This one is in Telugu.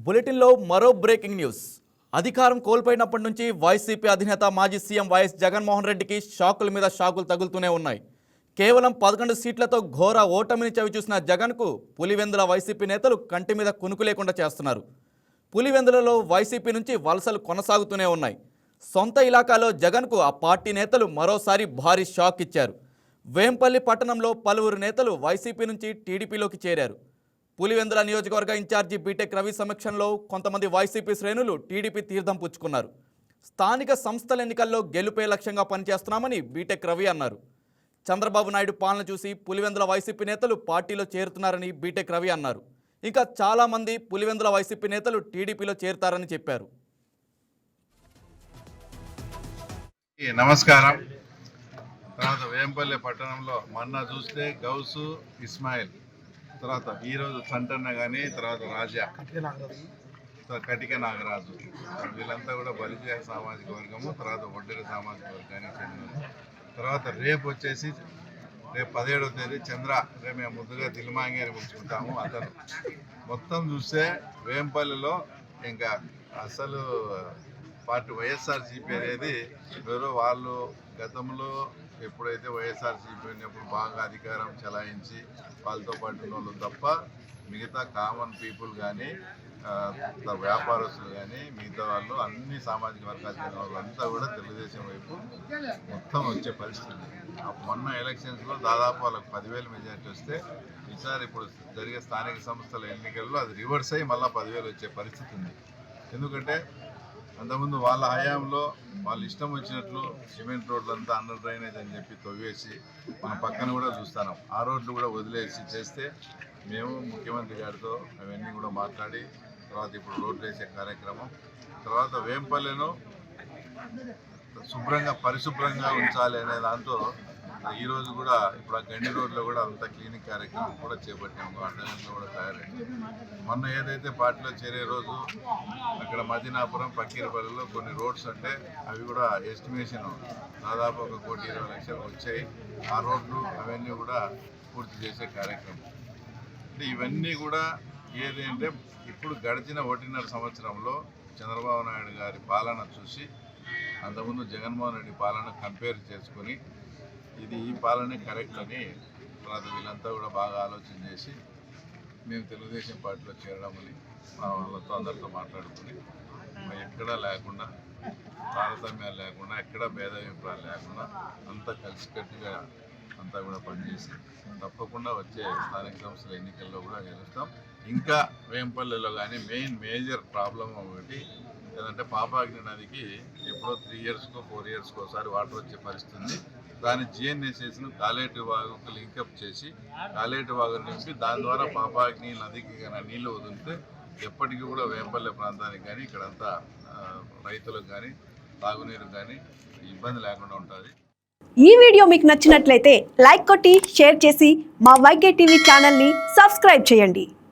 బులెటిన్లో మరో బ్రేకింగ్ న్యూస్. అధికారం కోల్పోయినప్పటి నుంచి వైసీపీ అధినేత మాజీ సీఎం వైఎస్ జగన్మోహన్ రెడ్డికి షాకుల మీద షాకులు తగులుతూనే ఉన్నాయి. కేవలం 11 సీట్లతో ఘోర ఓటమిని చవిచూసిన జగన్కు పులివెందుల వైసీపీ నేతలు కంటి మీద కునుకు లేకుండా చేస్తున్నారు. పులివెందులలో వైసీపీ నుంచి వలసలు కొనసాగుతూనే ఉన్నాయి. సొంత ఇలాకాలో జగన్కు ఆ పార్టీ నేతలు మరోసారి భారీ షాక్ ఇచ్చారు. వేంపల్లి పట్టణంలో పలువురు నేతలు వైసీపీ నుంచి టీడీపీలోకి చేరారు. పులివెందుల నియోజకవర్గ ఇన్ఛార్జి బీటెక్ రవి సమక్షంలో కొంతమంది వైసీపీ శ్రేణులు టీడీపీ తీర్థం పుచ్చుకున్నారు. స్థానిక సంస్థల ఎన్నికల్లో గెలుపే లక్ష్యంగా పనిచేస్తున్నామని బీటెక్ రవి అన్నారు. చంద్రబాబు నాయుడు పాలన చూసి పులివెందుల వైసీపీ నేతలు పార్టీలో చేరుతున్నారని బీటెక్ రవి అన్నారు. ఇంకా చాలామంది పులివెందుల వైసీపీ నేతలు టీడీపీలో చేరుతారని చెప్పారు. నమస్కారం. తర్వాత వేంపల్లి పట్టణంలో మొన్న చూస్తే గౌసు ఇస్మాయిల్, తర్వాత ఈరోజు సంటన్న కానీ, తర్వాత రాజా, కటిక నాగరాజు, వీళ్ళంతా కూడా బలిజ సామాజిక వర్గము, తర్వాత ఒడ్డెర సామాజిక వర్గానికి చెందిన. తర్వాత రేపు వచ్చేసి రేపు 17వ తేదీ చంద్ర, రేపు మేము ముద్దుగా దిల్మాంగి అని పిలుచుకుంటాము. అతను మొత్తం చూస్తే వేంపల్లిలో ఇంకా అసలు పార్టీ వైఎస్ఆర్సీపీ అనేది ఎవరో వాళ్ళు గతంలో ఎప్పుడైతే వైఎస్ఆర్సీపీ ఉన్నప్పుడు బాగా అధికారం చెలాయించి వాళ్ళతో పాటు ఉన్న వాళ్ళు తప్ప మిగతా కామన్ పీపుల్ కానీ, వ్యాపారస్తులు కానీ, మిగతా వాళ్ళు అన్ని సామాజిక వర్గాలు చెందిన వాళ్ళంతా కూడా తెలుగుదేశం వైపు మొత్తం వచ్చే పరిస్థితి. మొన్న ఎలక్షన్స్లో దాదాపు వాళ్ళకి 10,000 మెజార్టీ వస్తే ఈసారి ఇప్పుడు జరిగే స్థానిక సంస్థల ఎన్నికల్లో అది రివర్స్ అయ్యి మళ్ళీ 10,000 వచ్చే పరిస్థితి ఉంది. ఎందుకంటే అంతకుముందు వాళ్ళ హయాంలో వాళ్ళు ఇష్టం వచ్చినట్లు సిమెంట్ రోడ్లంతా అండర్ డ్రైనేజ్ అని చెప్పి తవ్వేసి మన పక్కన కూడా చూస్తున్నాం. ఆ రోడ్లు కూడా వదిలేసి చేస్తే మేము ముఖ్యమంత్రి గారితో అవన్నీ కూడా మాట్లాడి తర్వాత ఇప్పుడు రోడ్లు వేసే కార్యక్రమం, తర్వాత వేంపల్లెను శుభ్రంగా పరిశుభ్రంగా ఉంచాలి అనే దాంతో ఈరోజు కూడా ఇప్పుడు ఆ గండి రోడ్లో కూడా అంత క్లీనింగ్ కార్యక్రమం కూడా చేపట్టాము. అడ్డగంటలో కూడా తయారైంది. మొన్న ఏదైతే పార్టీలో చేరే రోజు అక్కడ మదీనాపురం, పక్కీరపల్లిలో కొన్ని రోడ్స్ అంటే అవి కూడా ఎస్టిమేషన్ దాదాపు 1,20,00,000 వచ్చాయి. ఆ రోడ్లు అవన్నీ కూడా పూర్తి చేసే కార్యక్రమం. అంటే ఇవన్నీ కూడా ఏది అంటే ఇప్పుడు గడిచిన 1.5 సంవత్సరంలో చంద్రబాబు నాయుడు గారి పాలన చూసి అంతకుముందు జగన్మోహన్ రెడ్డి పాలన కంపేర్ చేసుకొని ఇది ఈ పాలనే కరెక్ట్ అని తర్వాత వీళ్ళంతా కూడా బాగా ఆలోచన చేసి మేము తెలుగుదేశం పార్టీలో చేరడామని వాళ్ళతో అందరితో మాట్లాడుకుని ఎక్కడా లేకుండా తారతమ్యాలు లేకుండా ఎక్కడా భేదాభిప్రాయాలు లేకుండా అంతా కలిసికట్టుగా అంతా కూడా పనిచేసి తప్పకుండా వచ్చే స్థానిక సంస్థల ఎన్నికల్లో కూడా గెలుస్తాం. ఇంకా వేంపల్లిలో కానీ మేజర్ ప్రాబ్లం ఒకటి ఏదంటే పాపాగ్ని నదికి ఎప్పుడో 3 ఇయర్స్కో 4 ఇయర్స్కో ఒకసారి వాటర్ వచ్చే పరిస్థితి ఉంది. దాన్ని జిఎన్ఎస్ఎస్ను కాలేటి వాగుకు లింకప్ చేసి కాలేటి వాగు నింపి దాని ద్వారా పాపాగ్ని నదికి కానీ నీళ్లు వదిలితే ఎప్పటికీ కూడా వేంపల్లె ప్రాంతానికి కానీ ఇక్కడంతా రైతులకు కానీ తాగునీరు కానీ ఇబ్బంది లేకుండా ఉంటుంది. ఈ వీడియో మీకు నచ్చినట్లయితే లైక్ కొట్టి షేర్ చేసి మా వైకే టీవీ ఛానల్ని సబ్స్క్రైబ్ చేయండి.